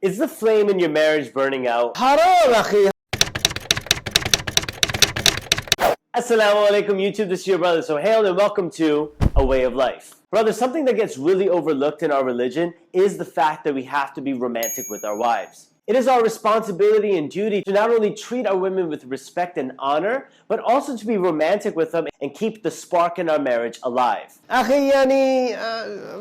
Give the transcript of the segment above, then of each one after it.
Is the flame in your marriage burning out? Haram, akhi. Assalamu alaikum YouTube, this is your brother Sohail and welcome to A Way of Life. Brother, something that gets really overlooked in our religion is the fact that we have to be romantic with our wives. It is our responsibility and duty to not only treat our women with respect and honor, but also to be romantic with them and keep the spark in our marriage alive. Akhi,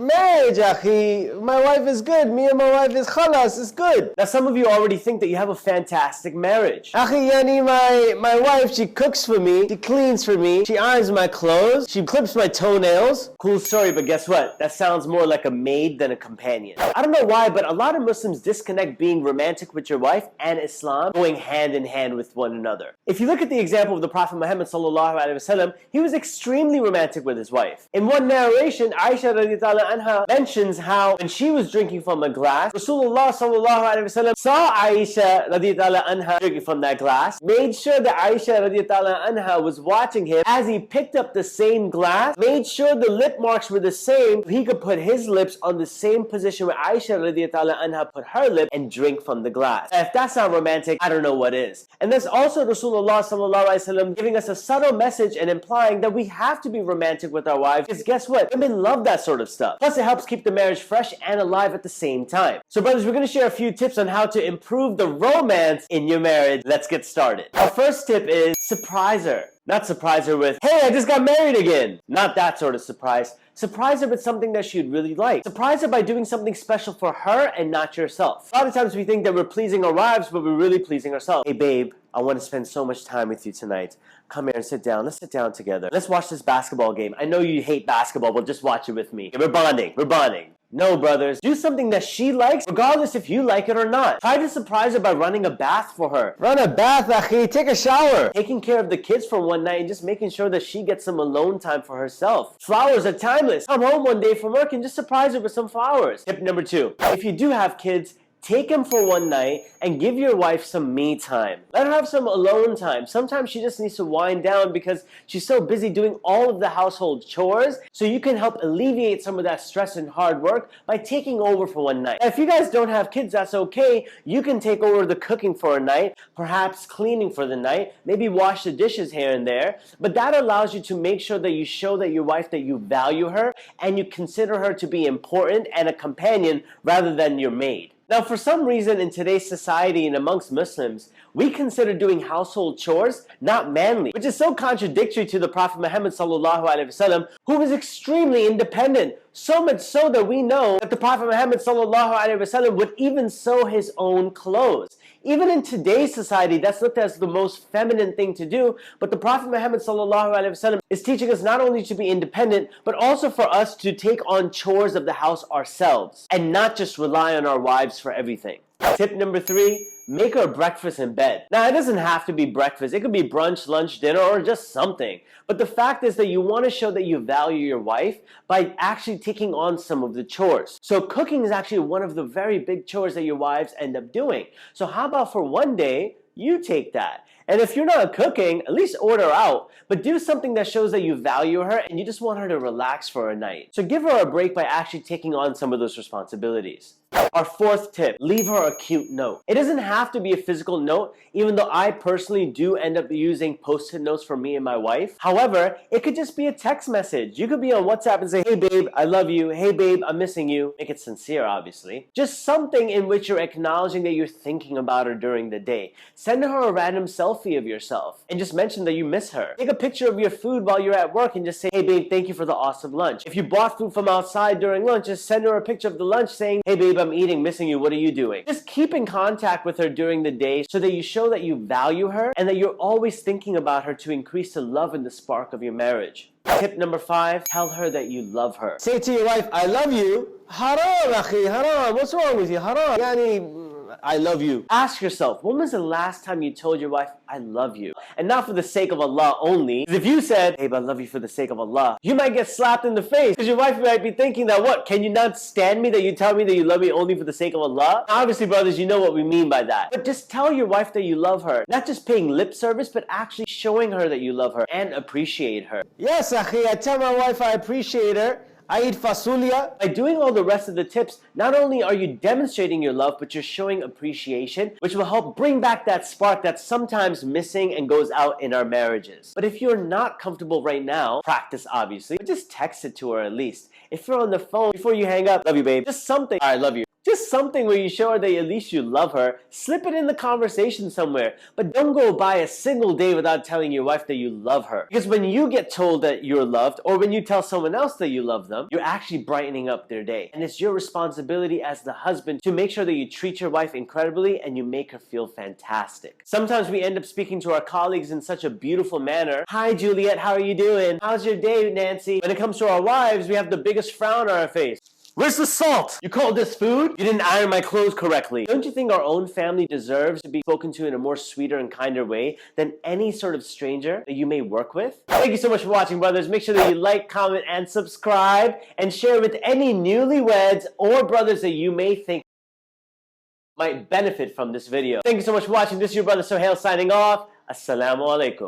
marriage, akhi. My wife is good. Me and my wife is khalas, is good. Now some of you already think that you have a fantastic marriage. Akhi, my wife, she cooks for me, she cleans for me, she irons my clothes, she clips my toenails. Cool story, but guess what? That sounds more like a maid than a companion. I don't know why, but a lot of Muslims disconnect being romantic with your wife and Islam going hand in hand with one another. If you look at the example of the Prophet Muhammad sallallahu alaihi wasallam, he was extremely romantic with his wife. In one narration, Aisha radiallahu anha mentions how when she was drinking from a glass, Rasulullah sallallahu alaihi wasallam saw Aisha radiallahu anha drinking from that glass, made sure that Aisha radiallahu anha was watching him as he picked up the same glass, made sure the lip marks were the same, he could put his lips on the same position where Aisha radiallahu anha put her lip and drink from the glass. If that's not romantic, I don't know what is. And there's also Rasulullah sallallahu alaihi wasallam giving us a subtle message and implying that we have to be romantic with our wives, because guess what? Women love that sort of stuff. Plus it helps keep the marriage fresh and alive at the same time. So brothers, we're going to share a few tips on how to improve the romance in your marriage. Let's get started. Our first tip is surprise her. Not surprise her with, hey, I just got married again. Not that sort of surprise. Surprise her with something that she'd really like. Surprise her by doing something special for her and not yourself. A lot of times we think that we're pleasing our wives, but we're really pleasing ourselves. Hey babe, I want to spend so much time with you tonight. Come here and sit down. Let's sit down together. Let's watch this basketball game. I know you hate basketball, but just watch it with me. We're bonding. We're bonding. No, brothers. Do something that she likes, regardless if you like it or not. Try to surprise her by running a bath for her. Run a bath, akhi. Take a shower. Taking care of the kids for one night and just making sure that she gets some alone time for herself. Flowers are timeless. Come home one day from work and just surprise her with some flowers. Tip number 2. If you do have kids, take them for one night and give your wife some me time. Let her have some alone time. Sometimes she just needs to wind down because she's so busy doing all of the household chores, so you can help alleviate some of that stress and hard work by taking over for one night. Now, if you guys don't have kids, that's okay. You can take over the cooking for a night, perhaps cleaning for the night, maybe wash the dishes here and there, but that allows you to make sure that you show that your wife that you value her and you consider her to be important and a companion rather than your maid. Now, for some reason in today's society and amongst Muslims, we consider doing household chores not manly, which is so contradictory to the Prophet Muhammad sallallahu alaihi wasallam, who was extremely independent. So much so that we know that the Prophet Muhammad sallallahu alaihi wasallam would even sew his own clothes. Even in today's society, that's looked as the most feminine thing to do, but the Prophet Muhammad sallallahu alaihi wasallam is teaching us not only to be independent, but also for us to take on chores of the house ourselves and not just rely on our wives for everything. Tip number 3, make her breakfast in bed. Now, it doesn't have to be breakfast. It could be brunch, lunch, dinner, or just something. But the fact is that you want to show that you value your wife by actually taking on some of the chores. So cooking is actually one of the very big chores that your wives end up doing. So how about for one day, you take that? And if you're not cooking, at least order out, but do something that shows that you value her and you just want her to relax for a night. So give her a break by actually taking on some of those responsibilities. Our 4th tip, leave her a cute note. It doesn't have to be a physical note, even though I personally do end up using post-it notes for me and my wife. However, it could just be a text message. You could be on WhatsApp and say, hey babe, I love you. Hey babe, I'm missing you. Make it sincere, obviously. Just something in which you're acknowledging that you're thinking about her during the day. Send her a random selfie of yourself and just mention that you miss her. Take a picture of your food while you're at work and just say, hey babe, thank you for the awesome lunch. If you bought food from outside during lunch, just send her a picture of the lunch saying, hey babe, I'm eating, missing you, what are you doing? Just keep in contact with her during the day so that you show that you value her and that you're always thinking about her to increase the love and the spark of your marriage. Tip number 5, tell her that you love her. Say to your wife, I love you. Haram, akhi, haram. What's wrong with you? Haram. I love you. Ask yourself, when was the last time you told your wife, I love you? And not for the sake of Allah only. If you said, babe, I love you for the sake of Allah, you might get slapped in the face because your wife might be thinking that, what, can you not stand me that you tell me that you love me only for the sake of Allah? Obviously, brothers, you know what we mean by that. But just tell your wife that you love her. Not just paying lip service, but actually showing her that you love her and appreciate her. Yes, akhi, I tell my wife I appreciate her. I eat fasulia. By doing all the rest of the tips, not only are you demonstrating your love, but you're showing appreciation, which will help bring back that spark that's sometimes missing and goes out in our marriages. But if you're not comfortable right now, practice obviously, but just text it to her at least. If you're on the phone, before you hang up, love you babe, just something, I love you. Just something where you show her that at least you love her. Slip it in the conversation somewhere. But don't go by a single day without telling your wife that you love her. Because when you get told that you're loved, or when you tell someone else that you love them, you're actually brightening up their day. And it's your responsibility as the husband to make sure that you treat your wife incredibly and you make her feel fantastic. Sometimes we end up speaking to our colleagues in such a beautiful manner. Hi Juliet, how are you doing? How's your day, Nancy? When it comes to our wives, we have the biggest frown on our face. Where's the salt? You called this food? You didn't iron my clothes correctly. Don't you think our own family deserves to be spoken to in a more sweeter and kinder way than any sort of stranger that you may work with? Thank you so much for watching, brothers. Make sure that you like, comment, and subscribe, and share with any newlyweds or brothers that you may think might benefit from this video. Thank you so much for watching. This is your brother Sohail signing off. Assalamu alaikum.